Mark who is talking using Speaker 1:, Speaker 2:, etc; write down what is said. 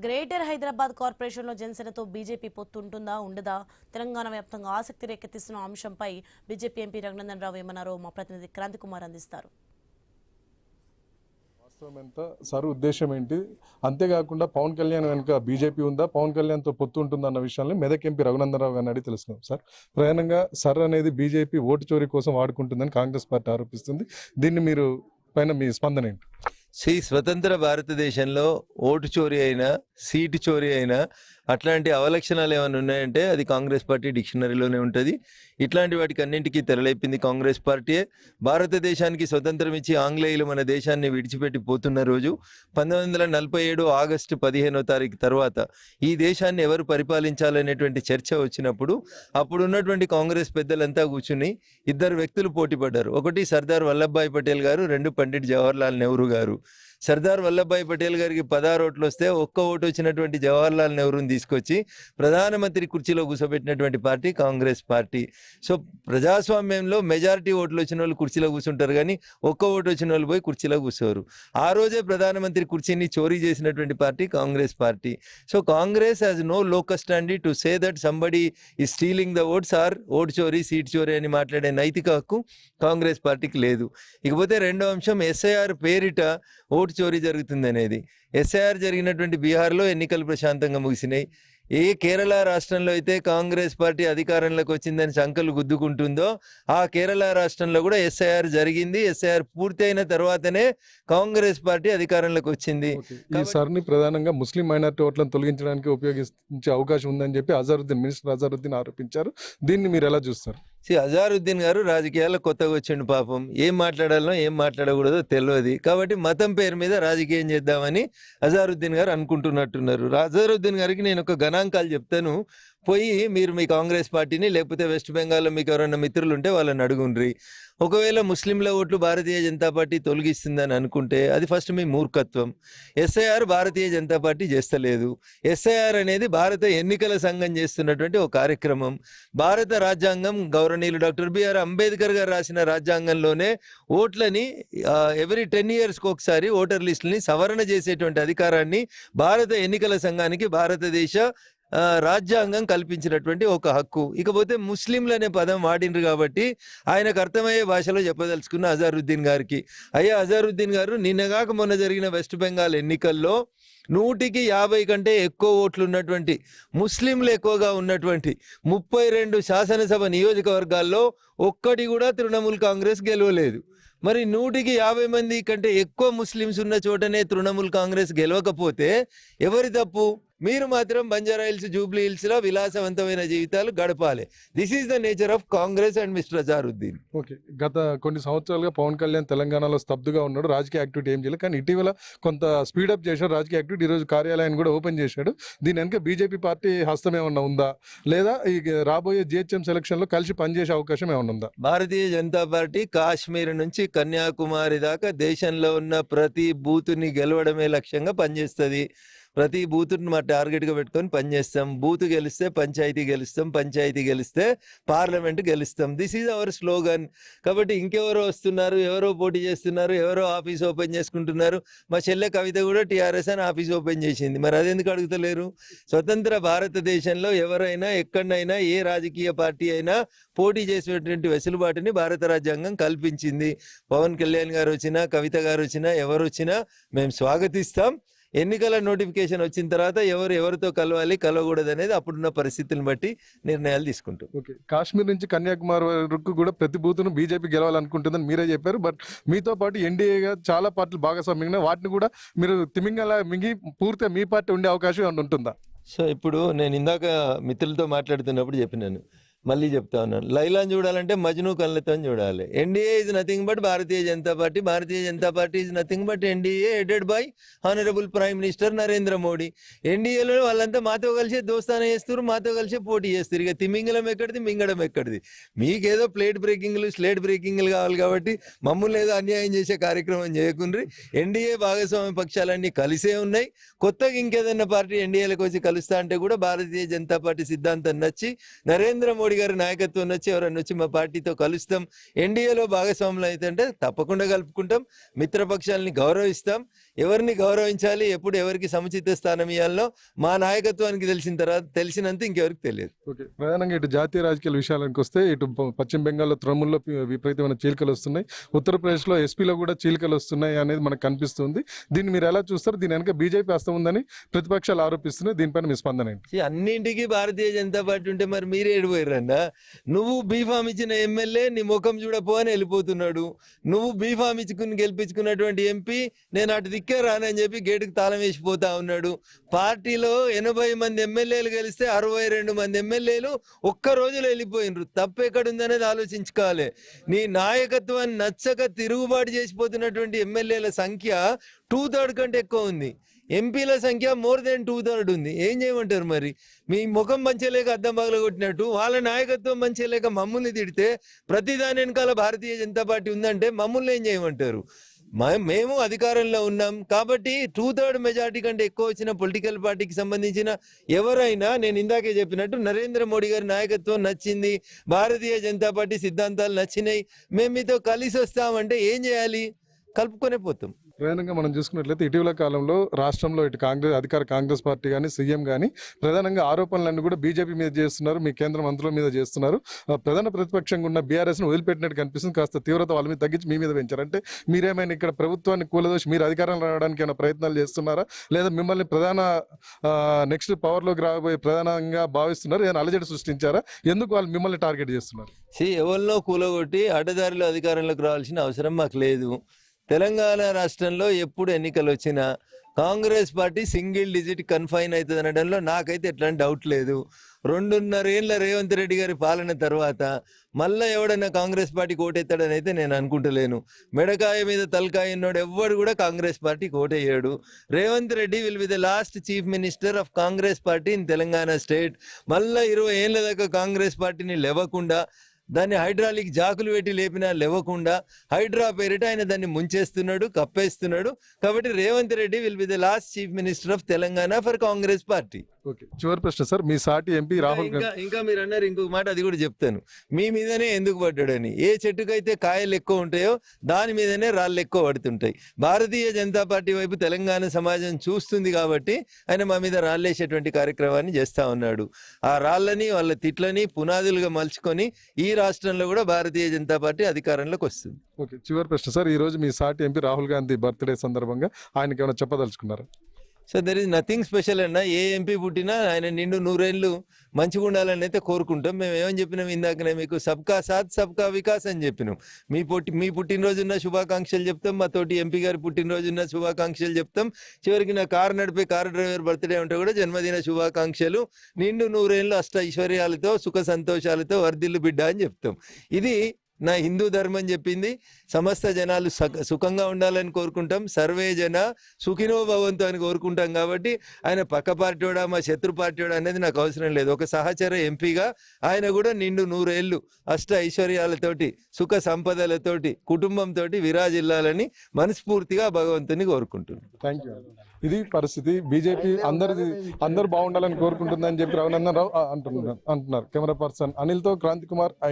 Speaker 1: Greater Hyderabad కార్పొరేషన్లో జనసేనతో BJP పొత్తు ఉంటుందా ఉండదా? తెలంగాణ వ్యాప్తంగా ఆసక్తి రేకెత్తిస్తున్న అంశంపై బీజేపీ ఎంపీ రఘునందన్ రావు ఏమన్నారో మా ప్రతినిధి క్రాంతి కుమార్ అందిస్తారు.
Speaker 2: వాస్తవం ఎంత, సార్ ఉద్దేశం ఏంటి, అంతేకాకుండా పవన్ కళ్యాణ్ వెనుక బీజేపీ ఉందా, పవన్ కళ్యాణ్తో పొత్తు ఉంటుందా అన్న విషయాన్ని మెదక్ ఎంపీ రఘునందన్ రావు గారిని అడిగి తెలుసుకున్నాం. సార్, ప్రధానంగా సర్ అనేది బీజేపీ ఓటు చోరీ కోసం వాడుకుంటుందని కాంగ్రెస్ పార్టీ ఆరోపిస్తుంది. దీన్ని మీరు పైన మీ స్పందన ఏంటి?
Speaker 3: స్వతంత్ర భారతదేశంలో ఓటు చోరీ అయినా సీటు చోరీ అయినా అట్లాంటి అవలక్షణాలు ఏమైనా ఉన్నాయంటే అది కాంగ్రెస్ పార్టీ డిక్షనరీలోనే ఉంటుంది. ఇట్లాంటి వాటికి అన్నింటికీ తెరలేపింది కాంగ్రెస్ పార్టీయే. భారతదేశానికి స్వతంత్రం ఇచ్చి ఆంగ్లేయులు మన దేశాన్ని విడిచిపెట్టి పోతున్న రోజు 1947 ఆగస్టు 15వ తారీఖు తర్వాత ఈ దేశాన్ని ఎవరు పరిపాలించాలనేటువంటి చర్చ వచ్చినప్పుడు అప్పుడు ఉన్నటువంటి కాంగ్రెస్ పెద్దలంతా కూర్చుని ఇద్దరు వ్యక్తులు పోటీ పడ్డారు. ఒకటి సర్దార్ వల్లభాయ్ పటేల్ గారు, రెండు పండిట్ జవహర్లాల్ నెహ్రూ గారు. సర్దార్ వల్లభాయ్ పటేల్ గారికి 16 ఓట్లు వస్తే ఒక్క ఓటు వచ్చినటువంటి జవహర్లాల్ నెహ్రూని తీసుకొచ్చి ప్రధానమంత్రి కుర్చీలో కూర్చోబెట్టినటువంటి పార్టీ కాంగ్రెస్ పార్టీ. సో ప్రజాస్వామ్యంలో మెజారిటీ ఓట్లు వచ్చిన వాళ్ళు కుర్చీలో కూర్చుంటారు, కానీ ఒక్క ఓటు వచ్చిన వాళ్ళు పోయి కుర్చీలో కూర్చోరు. ఆ రోజే ప్రధానమంత్రి కుర్చీని చోరీ చేసినటువంటి party Congress party. So Congress has no locus standi to say that somebody is stealing the votes or vote చోరీ సీట్ చోరీ అని మాట్లాడే నైతిక హక్కు కాంగ్రెస్ పార్టీకి లేదు. ఇకపోతే రెండో అంశం, ఎస్ఐఆర్ పేరిట ఓటు చోరీ జరుగుతుంది అనేది. ఎస్ఐఆర్ జరిగినటువంటి బీహార్లో ఎన్నికలు ప్రశాంతంగా ముగిసినాయి. ఏ కేరళ రాష్ట్రంలో అయితే కాంగ్రెస్ పార్టీ అధికారంలోకి వచ్చిందని సంకలు గుద్దుకుంటుందో ఆ కేరళ రాష్ట్రంలో కూడా ఎస్ఐఆర్ జరిగింది. ఎస్ఐఆర్ పూర్తి అయిన తర్వాతనే కాంగ్రెస్ పార్టీ అధికారంలోకి వచ్చింది.
Speaker 2: ఈ సార్ని ప్రధానంగా ముస్లిం మైనారిటీ ఓట్లను తొలగించడానికి ఉపయోగించే అవకాశం ఉందని చెప్పి మినిస్టర్ అజారుద్దీన్ ఆరోపించారు. దీన్ని మీరు ఎలా చూస్తారు?
Speaker 3: అజారుద్దీన్ గారు రాజకీయాల్లో కొత్తగా వచ్చిండు. పాపం ఏం మాట్లాడాలో ఏం మాట్లాడకూడదో తెలియదు. కాబట్టి మతం పేరు మీద రాజకీయం చేద్దామని అజారుద్దీన్ గారు అనుకుంటున్నట్టున్నారు. అజారుద్దీన్ గారికి నేను ఒక గణాంకాలు చెప్తాను, పోయి మీరు మీ కాంగ్రెస్ పార్టీని లేకపోతే వెస్ట్ బెంగాల్లో మీకు ఎవరైనా మిత్రులు ఉంటే వాళ్ళని అడుగుండ్రి. ఒకవేళ ముస్లింల ఓట్లు భారతీయ జనతా పార్టీ తొలగిస్తుందని అనుకుంటే అది ఫస్ట్ మీ మూర్ఖత్వం. ఎస్ఐఆర్ భారతీయ జనతా పార్టీ చేస్తలేదు. ఎస్ఐఆర్ అనేది భారత ఎన్నికల సంఘం చేస్తున్నటువంటి ఒక కార్యక్రమం. భారత రాజ్యాంగం గౌరవనీయులు డాక్టర్ బిఆర్ అంబేద్కర్ గారు రాసిన రాజ్యాంగంలోనే ఓట్లని ఎవ్రీ 10 yearsకి ఒకసారి ఓటర్ లిస్టులని సవరణ చేసేటువంటి అధికారాన్ని భారత ఎన్నికల సంఘానికి భారతదేశ రాజ్యాంగం కల్పించినటువంటి ఒక హక్కు. ఇకపోతే ముస్లింలు అనే పదం వాడినరు కాబట్టి ఆయనకు అర్థమయ్యే భాషలో చెప్పదలుచుకున్న అజారుద్దీన్ గారికి, అయ్యా అజారుద్దీన్ గారు, నిన్నగాక మొన్న జరిగిన వెస్ట్ బెంగాల్ ఎన్నికల్లో 100కి 50 కంటే ఎక్కువ ఓట్లు ఉన్నటువంటి ముస్లింలు ఎక్కువగా ఉన్నటువంటి 32 శాసనసభ నియోజకవర్గాల్లో ఒక్కటి కూడా తృణమూల్ కాంగ్రెస్ గెలవలేదు. మరి 100కి 50 మంది కంటే ఎక్కువ ముస్లిమ్స్ ఉన్న చోటనే తృణమూల్ కాంగ్రెస్ గెలవకపోతే ఎవరి తప్పు? మీరు మాత్రం బంజారా హిల్స్, జూబ్లీ హిల్స్ లో విలాసవంతమైన జీవితాలు గడపాలి. This is the nature of Congress and mister Azharuddin.
Speaker 2: Okay, గత కొన్ని సంవత్సరాలుగా పవన్ కళ్యాణ్ తెలంగాణలో స్తబ్దుగా ఉన్నాడు, రాజకీయ యాక్టివిటీ ఏం చేయలేదు. కానీ ఇటీవల కొంత స్పీడప్ చేశాడు రాజకీయ యాక్టివిటీ. ఈరోజు కార్యాలయాన్ని కూడా ఓపెన్ చేశాడు. దీని వెనుక బీజేపీ పార్టీ హస్తం ఏమన్నా ఉందా, లేదా ఈ రాబోయే జిహెచ్ఎం సెలక్షన్ లో కలిసి పనిచేసే అవకాశం ఏమన్నా ఉందా?
Speaker 3: భారతీయ జనతా పార్టీ కాశ్మీర్ నుంచి కన్యాకుమారి దాకా దేశంలో ఉన్న ప్రతి బూతుని గెలవడమే లక్ష్యంగా పనిచేస్తుంది. ప్రతి బూతుని మా టార్గెట్గా పెట్టుకొని పనిచేస్తాం. బూత్ గెలిస్తే పంచాయతీ గెలుస్తాం, పంచాయతీ గెలిస్తే పార్లమెంట్ గెలుస్తాం. This is our slogan. కాబట్టి ఇంకెవరో వస్తున్నారు, ఎవరో పోటీ చేస్తున్నారు, ఎవరో ఆఫీస్ ఓపెన్ చేసుకుంటున్నారు. మా చెల్లె కవిత కూడా టీఆర్ఎస్ అని ఆఫీస్ ఓపెన్ చేసింది. మరి అదెందుకు అడుగుతలేరు? స్వతంత్ర భారతదేశంలో ఎవరైనా ఎక్కడైనా ఏ రాజకీయ పార్టీ అయినా పోటీ చేసేటువంటి వెసులుబాటుని భారత రాజ్యాంగం కల్పించింది. పవన్ కళ్యాణ్ గారు వచ్చినా, కవిత గారు వచ్చినా, ఎవరు వచ్చినా మేము స్వాగతిస్తాం. ఎన్నికల నోటిఫికేషన్ వచ్చిన తర్వాత ఎవరితో కలవాలి, కలవకూడదు అనేది అప్పుడున్న పరిస్థితులను బట్టి నిర్ణయాలు తీసుకుంటాం.
Speaker 2: ఓకే, కాశ్మీర్ నుంచి కన్యాకుమారి వరకు కూడా ప్రతి బూత్ను బీజేపీ గెలవాలనుకుంటుందని మీరే చెప్పారు. బట్ మీతో పాటు ఎన్డీఏగా చాలా పార్టీలు భాగస్వామ్యంగా వాటిని కూడా మీరు మింగి పూర్తిగా మీ పార్టీ ఉండే అవకాశం ఏమైనా ఉంటుందా?
Speaker 3: సో ఇప్పుడు నేను ఇందాక మిత్రులతో మాట్లాడుతున్నప్పుడు చెప్పినాను, మళ్ళీ చెప్తా ఉన్నాను, లైలాన్ చూడాలంటే మజ్ను కళ్ళతో చూడాలి. NDA is nothing but Bharatiya Janata party. Bharatiya Janata party is nothing but NDA headed by honourable prime minister Narendra Modi. ఎన్డీఏలో వాళ్ళంతా మాతో కలిసి దోస్తాన చేస్తారు, మాతో కలిసి పోటీ చేస్తారు. ఇక తిమింగలం ఎక్కడిది, మింగడం ఎక్కడిది? మీకేదో ప్లేట్ బ్రేకింగ్లు, స్లేట్ బ్రేకింగ్లు కావాలి కాబట్టి మమ్మల్ని ఏదో అన్యాయం చేసే కార్యక్రమం చేయకుండ్రి. ఎన్డీఏ భాగస్వామ్య పక్షాలన్నీ కలిసే ఉన్నాయి. కొత్తగా ఇంకేదన్నా పార్టీ ఎన్డీఏలకు వచ్చి కలుస్తా అంటే కూడా భారతీయ జనతా పార్టీ సిద్ధాంతం నచ్చి నరేంద్ర మోడీ గారి నాయకత్వం వచ్చి ఎవరన్నా వచ్చి మా పార్టీతో కలుస్తాం, ఎన్డీఏలో భాగస్వాములు అయితే తప్పకుండా కలుపుకుంటాం, మిత్రపక్షాలని గౌరవిస్తాం. ఎవరిని గౌరవించాలి, ఎప్పుడు ఎవరికి సముచిత స్థానం ఇవ్వాలో మా నాయకత్వానికి తెలిసినంత ఇంకెవరికి తెలియదు.
Speaker 2: ఓకే, ప్రధానంగా ఇటు జాతీయ రాజకీయాల విషయాలకు వస్తే ఇటు పశ్చిమ బెంగాల్లో తృణమూల్లో విపరీతమైన చీలికలు వస్తున్నాయి, ఉత్తరప్రదేశ్లో ఎస్పీలో కూడా చీలికలు వస్తున్నాయి అనేది మనకు కనిపిస్తుంది. దీన్ని మీరు ఎలా చూస్తారు? దీని వెనక బీజేపీ హస్తం ఉందని ప్రతిపక్షాలు ఆరోపిస్తున్నాయి. దీనిపైన మీ స్పందన ఏంటి?
Speaker 3: అన్నింటికి భారతీయ జనతా పార్టీ ఉంటే మరి మీరే ఏడిపోయారన్నా? నువ్వు బీఫామ్ ఇచ్చిన ఎమ్మెల్యే నీ ముఖం చూడపో అని వెళ్ళిపోతున్నాడు. నువ్వు బీఫామ్ ఇచ్చుకుని గెలిపించుకున్నటువంటి ఎంపీ నేను అటు దిక్కే రానని చెప్పి గేటుకు తాళం వేసిపోతా ఉన్నాడు. పార్టీలో 80 మంది ఎమ్మెల్యేలు గెలిస్తే 62 మంది ఎమ్మెల్యేలు ఒక్క రోజులో వెళ్ళిపోయినరు. తప్పు ఎక్కడుందనేది ఆలోచించుకోవాలి. నీ నాయకత్వాన్ని నచ్చక తిరుగుబాటు చేసిపోతున్నటువంటి ఎమ్మెల్యేల సంఖ్య 2/3 కంటే ఎక్కువ ఉంది. ఎంపీల సంఖ్య మోర్ దెన్ 2/3 ఉంది. ఏం చేయమంటారు మరి? మీ ముఖం మంచిలేక అద్దం బాగలు కొట్టినట్టు వాళ్ళ నాయకత్వం మంచిలేక మమ్మల్ని తిడితే ప్రతిదాని వెనకాల భారతీయ జనతా పార్టీ ఉందంటే మమ్మల్ని ఏం చేయమంటారు? మేము అధికారంలో ఉన్నాం కాబట్టి 2/3 మెజార్టీ కంటే ఎక్కువ వచ్చిన పొలిటికల్ పార్టీకి సంబంధించిన ఎవరైనా, నేను ఇందాకే చెప్పినట్టు నరేంద్ర మోడీ గారి నాయకత్వం నచ్చింది, భారతీయ జనతా పార్టీ సిద్ధాంతాలు నచ్చినాయి, మేము మీతో కలిసి వస్తామంటే ఏం చేయాలి? కలుపుకొనే పోతాం.
Speaker 2: ప్రధానంగా మనం చూసుకున్నట్లయితే ఇటీవల కాలంలో రాష్ట్రంలో ఇటు అధికార కాంగ్రెస్ పార్టీ కానీ సీఎం కానీ ప్రధానంగా ఆరోపణలన్నీ కూడా బీజేపీ మీద చేస్తున్నారు, మీ కేంద్ర మంత్రుల మీద చేస్తున్నారు. ప్రధాన ప్రతిపక్షంగా ఉన్న బీఆర్ఎస్ను వదిలిపెట్టినట్టు కనిపిస్తుంది. కాస్త తీవ్రత వాళ్ళ మీద తగ్గించి మీ మీద పెంచారు. అంటే మీరేమైనా ఇక్కడ ప్రభుత్వాన్ని కూలదోసి మీరు అధికారంలో రావడానికి ఏమైనా ప్రయత్నాలు చేస్తున్నారా, లేదా మిమ్మల్ని నెక్స్ట్ పవర్లోకి రాబోయే ప్రధానంగా భావిస్తున్నారు? ఏదైనా అలజడి సృష్టించారా? ఎందుకు వాళ్ళు మిమ్మల్ని టార్గెట్ చేస్తున్నారు?
Speaker 3: ఎవరినో కూలగొట్టి అడ్డదారిలో అధికారంలోకి రావాల్సిన అవసరం మాకు లేదు. తెలంగాణ రాష్ట్రంలో ఎప్పుడు ఎన్నికలు వచ్చినా Congress party single digit confine అవుతుంది అనడంలో నాకైతే ఎట్లాంటి డౌట్ లేదు. 2.5 ఏళ్ల రేవంత్ రెడ్డి గారి పాలన తర్వాత మళ్ళీ ఎవడన్నా కాంగ్రెస్ పార్టీకి ఓటెత్తాడని అయితే నేను అనుకుంటలేను. మెడకాయ మీద తలకాయ ఉన్నోడు ఎవ్వడు కూడా కాంగ్రెస్ పార్టీకి ఓటేయడు. Revanth Reddy will be the last chief minister of Congress party in Telangana state. మళ్ళీ 20 ఏళ్ల దాకా కాంగ్రెస్ పార్టీని లేవకుండా, దాన్ని హైడ్రాలిక్ జాకులు పెట్టి లేపినా లేవకుండా హైడ్రా పేరిట ఆయన దాన్ని ముంచేస్తున్నాడు, కప్పేస్తున్నాడు. కాబట్టి Revanth Reddy will be the last chief minister of Telangana for Congress party.
Speaker 2: Okay, చివరి ప్రశ్న సార్, మీ సాటి ఎంపీ రాహుల్ గాంధీ
Speaker 3: ఇంకా మీరు అన్నారు ఇంకొక మాట, అది కూడా చెప్తాను. మీ మీదనే ఎందుకు పడ్డాడని. ఏ చెట్టుకైతే కాయలు ఎక్కువ ఉంటాయో దాని మీదనే రాళ్ళు ఎక్కువ పడుతుంటాయి. భారతీయ జనతా పార్టీ వైపు తెలంగాణ సమాజం చూస్తుంది కాబట్టి ఆయన మా మీద రాళ్ళేసేటువంటి కార్యక్రమాన్ని చేస్తా ఉన్నాడు. ఆ రాళ్ళని వాళ్ళ తిట్లని పునాదులుగా మలుచుకొని ఈ రాష్ట్రంలో కూడా భారతీయ జనతా పార్టీ అధికారంలోకి వస్తుంది.
Speaker 2: ఓకే, చివరి ప్రశ్న సార్, ఈ రోజు మీ సాటి ఎంపీ రాహుల్ గాంధీ బర్త్డే సందర్భంగా ఆయనకి ఏమైనా చెప్పదలుచుకున్నారా?
Speaker 3: So there is nothing special అన్న. ఏ ఎంపీ పుట్టినా ఆయన నిండు 100 ఏళ్ళు మంచిగా ఉండాలని అయితే కోరుకుంటాం. మేము ఏమని చెప్పినాం ఇందాకనే మీకు, సబ్కా సాత్ సబ్కా వికాస్ అని చెప్పినాం. మీ పుట్టినరోజున్న శుభాకాంక్షలు చెప్తాం, మా తోటి ఎంపీ గారి పుట్టినరోజున్న శుభాకాంక్షలు చెప్తాం. చివరికి నా కారు నడిపే కారు డ్రైవర్ బర్త్డే ఉంటే కూడా జన్మదిన శుభాకాంక్షలు. నిండు 100 ఏళ్ళు అష్ట ఐశ్వర్యాలతో సుఖ సంతోషాలతో వర్ధిల్లు బిడ్డ అని చెప్తాం. ఇది నా హిందూ ధర్మం చెప్పింది. సమస్త జనాలు సుఖంగా ఉండాలని కోరుకుంటాం. సర్వే జన సుఖినో భవంతు అని కోరుకుంటాం. కాబట్టి ఆయన పక్క పార్టీడా మా శత్రు పార్టీడా అనేది నాకు అవసరం లేదు. ఒక సహచర ఎంపీగా ఆయన కూడా నిండు 100 ఏళ్ళు అష్ట ఐశ్వర్యాలతోటి సుఖ సంపదలతోటి కుటుంబంతో విరాజిల్లాలని మనస్ఫూర్తిగా భగవంతుని కోరుకుంటున్నాను.
Speaker 2: Thank you. ఇది పరిస్థితి. బీజేపీ అందరు బాగుండాలని కోరుకుంటుందని చెప్పి రఘునందన్ రావు అంటున్నారు. కెమెరా పర్సన్ అనిల్తో క్రాంతి కుమార్, ఐ న్యూస్.